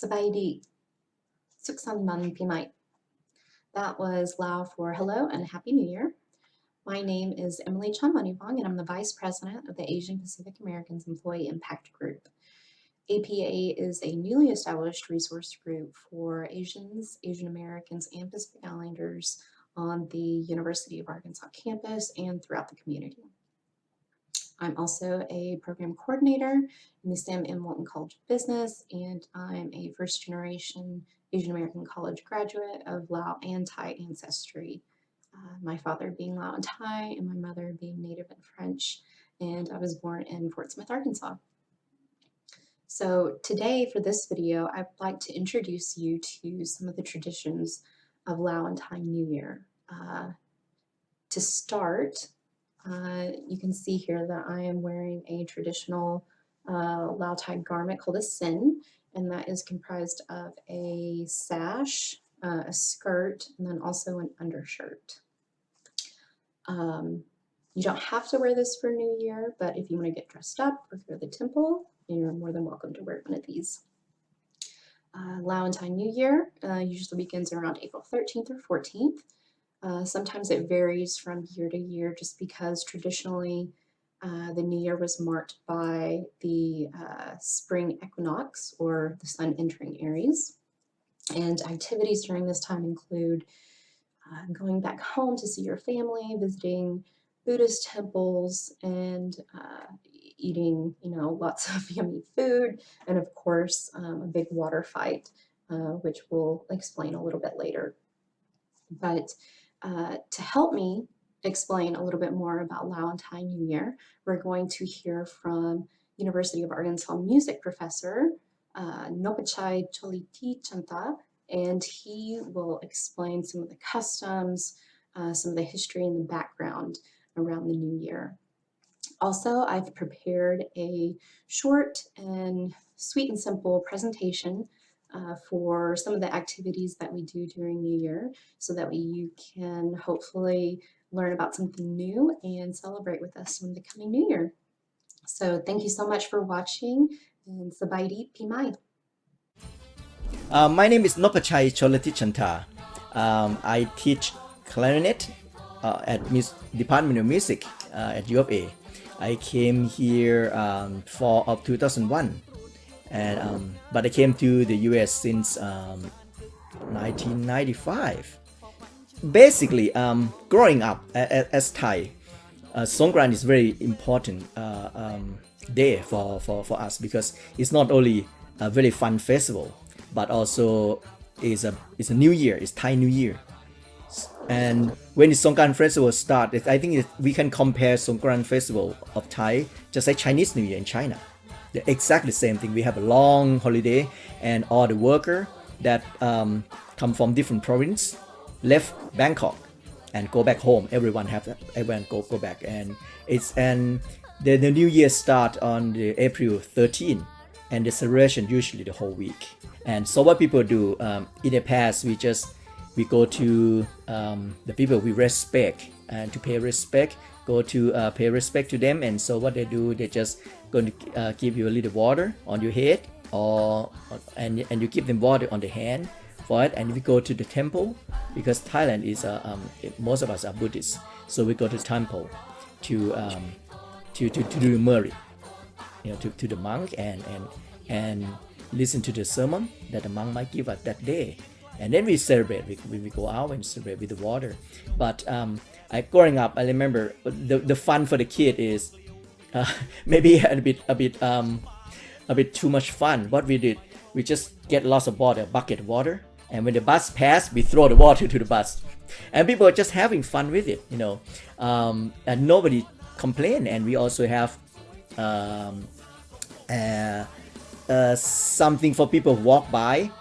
สบายดี สุขสันต์วันปีใหม่ That was Lao for hello and Happy New Year. My name is Emily Chanmanivong, and I'm the Vice President of the Asian Pacific Americans Employee Impact Group. APA is a newly established resource group for Asians, Asian Americans, and Pacific Islanders on the University of Arkansas campus and throughout the community. I'm also a program coordinator in the Sam M. Walton College of Business, and I'm a first generation Asian American college graduate of Lao and Thai ancestry. My father being Lao and Thai, and my mother being Native and French, and I was born in Fort Smith, Arkansas. So today for this video, I'd like to introduce you to some of the traditions of Lao and Thai New Year. To start, you can see here that I am wearing a traditional Lao Thai garment called a sin, and that is comprised of a sash, a skirt, and then also an undershirt. You don't have to wear this for New Year, but if you want to get dressed up or go to the temple, you're more than welcome to wear one of these. Lao and Thai New Year usually begins around April 13th or 14th. Sometimes it varies from year to year just because traditionally the New Year was marked by the spring equinox or the sun entering Aries. And activities during this time include going back home to see your family, visiting Buddhist temples, and eating, lots of yummy food, and of course a big water fight, which we'll explain a little bit later. But to help me explain a little bit more about Lao and Thai New Year, we're going to hear from University of Arkansas music professor Nopachai Choliti Chanta, and he will explain some of the customs, some of the history and the background around the New Year. Also, I've prepared a short and sweet and simple presentation for some of the activities that we do during New Year so that you can hopefully learn about something new and celebrate with us in the coming New Year. So thank you so much for watching, and Sabaidi Pee Mai. My name is Nopachai Cholati Chanta. I teach clarinet at Department of Music at U of A. I came here fall of 2001. But I came to the US since 1995. Basically, growing up as Thai, Songkran is very important day for us because it's not only a very fun festival, but also is a New Year. It's Thai New Year. And when the Songkran festival starts, I think we can compare Songkran festival of Thai just like Chinese New Year in China. They're exactly the same thing. We have a long holiday, and all the workers that come from different province left Bangkok and go back home. Everyone go back, and the New Year start on the April 13, and the celebration usually the whole week. And so what people do in the past, we go to the people we respect and to pay respect. Go to pay respect to them, and so what they do, they just going to give you a little water on your head, and you give them water on the hand for it. And we go to the temple because Thailand is most of us are Buddhists, so we go to the temple to do the murri, to the monk and listen to the sermon that the monk might give us that day. And then we celebrate. We go out and celebrate with the water. But growing up, I remember the fun for the kid is maybe a bit too much fun. What we did, we just get lots of water, a bucket of water, and when the bus passed, we throw the water to the bus, and people are just having fun with it, and nobody complained. And we also have something for people who walk by.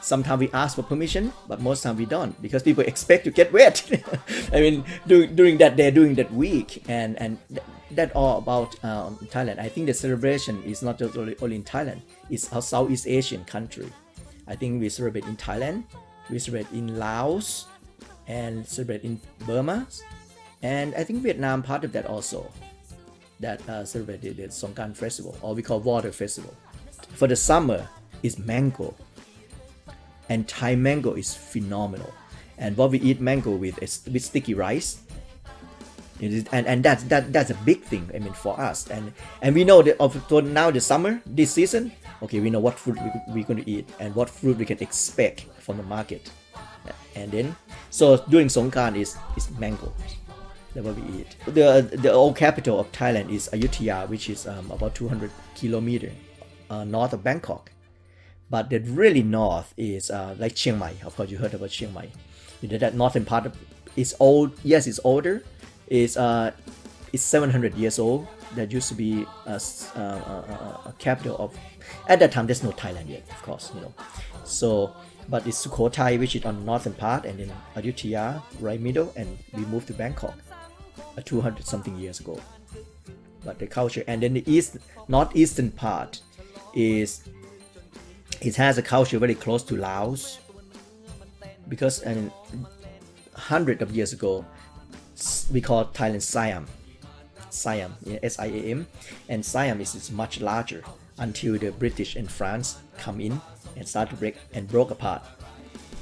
Sometimes we ask for permission, but most time we don't because people expect to get wet. I mean, during that day, during that week, and that all about Thailand. I think the celebration is not just only in Thailand. It's a Southeast Asian country. I think we celebrate in Thailand, we celebrate in Laos, and celebrate in Burma, and I think Vietnam part of that also. That celebrated the Songkran festival, or we call water festival. For the summer, is mango. And Thai mango is phenomenal. And what we eat mango with is with sticky rice. It is, and that's a big thing. I mean, for us, and we know that for now the summer this season, okay, we know what fruit we're going to eat and what fruit we can expect from the market. And then, so during Songkran is mango. That's what we eat. The old capital of Thailand is Ayutthaya, which is about 200 kilometers north of Bangkok. But the really north is like Chiang Mai. Of course, you heard about Chiang Mai. You know that northern part of it's old. Yes, it's older. It's 700 years old. That used to be a capital of. At that time, there's no Thailand yet, of course, you know. So, but it's Sukhothai, which is on the northern part, and then Ayutthaya, right middle, and we moved to Bangkok 200 something years ago. But the culture, and then the northeastern part is. It has a culture very close to Laos, because hundreds of years ago, we call Thailand Siam, Siam, and Siam is much larger until the British and France come in and start to broke apart,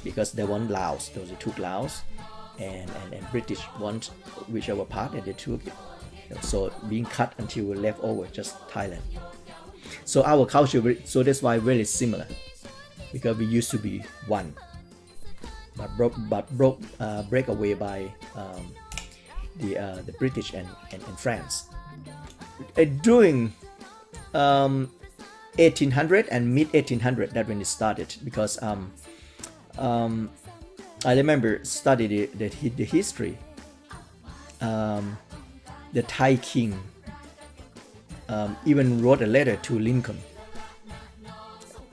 because they want Laos, they took Laos, and British want whichever part, and they took it. So being cut until we left over just Thailand. So our culture, so that's why very similar, because we used to be one, but break away by the British and France. During 1800 and mid 1800, that when it started, because I remember studied the history. The Thai king even wrote a letter to Lincoln,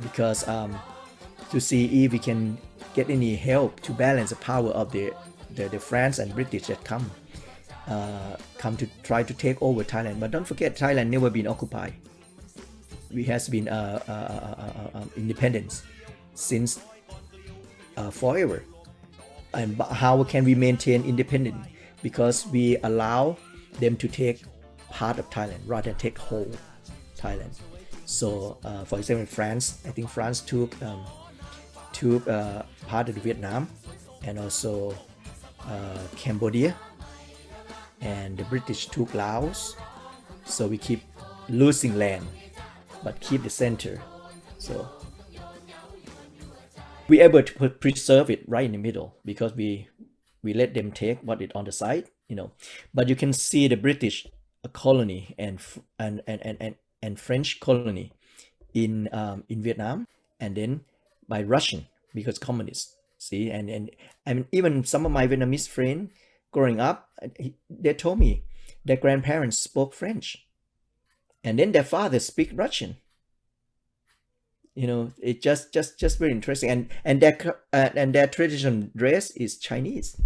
because to see if we can get any help to balance the power of the France and British that come to try to take over Thailand. But don't forget, Thailand never been occupied. We has been independence since forever. And how can we maintain independence? Because we allow them to take part of Thailand rather than take whole Thailand. So, for example, France, I think France took part of Vietnam, and also Cambodia, and the British took Laos. So we keep losing land, but keep the center. So we able to preserve it right in the middle, because we let them take what is on the side, you know. But you can see the British colony and French colony in Vietnam, and then by Russian, because communists. See, and even some of my Vietnamese friends growing up, they told me their grandparents spoke French, and then their father speak Russian. You know, it just very interesting, and their traditional dress is Chinese,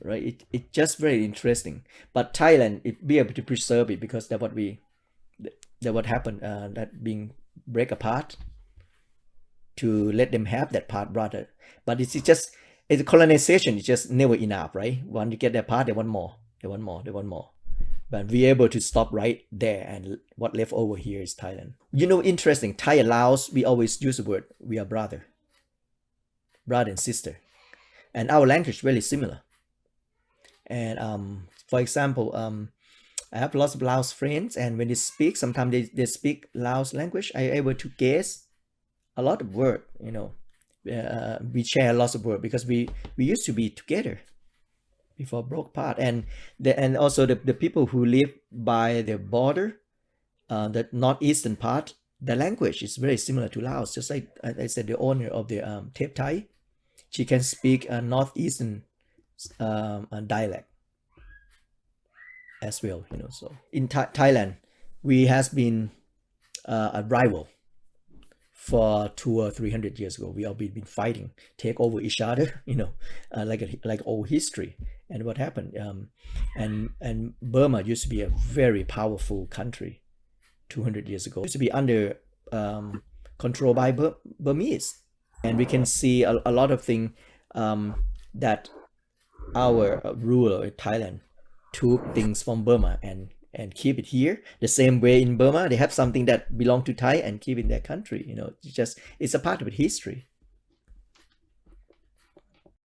right? It just very interesting. But Thailand, it be able to preserve it, because that what happened, that being break apart, to let them have that part rather. But it's a colonization. It's just never enough, right? Once you get that part, they want more. But we're able to stop right there, and what left over here is Thailand. You know, interesting, Thai and Laos, we always use the word, we are brother and sister. And our language really similar. And for example, I have lots of Laos friends, and when they speak, sometimes they speak Laos language, I able to guess a lot of word, you know. We share lots of word, because we used to be together before broke apart. And also the people who live by the border, the northeastern part, the language is very similar to Laos. Just like I said, the owner of the Tep Thai, she can speak a northeastern dialect as well, you know. So in Thailand, we has been a rival for 200 or 300 years ago. We all been fighting, take over each other, you know, like old history. And what happened? And Burma used to be a very powerful country 200 years ago. It used to be under control by Burmese, and we can see a lot of things that our ruler in Thailand took things from Burma and and keep it here. The same way in Burma, they have something that belong to Thai and keep in their country. You know, it's a part of the history.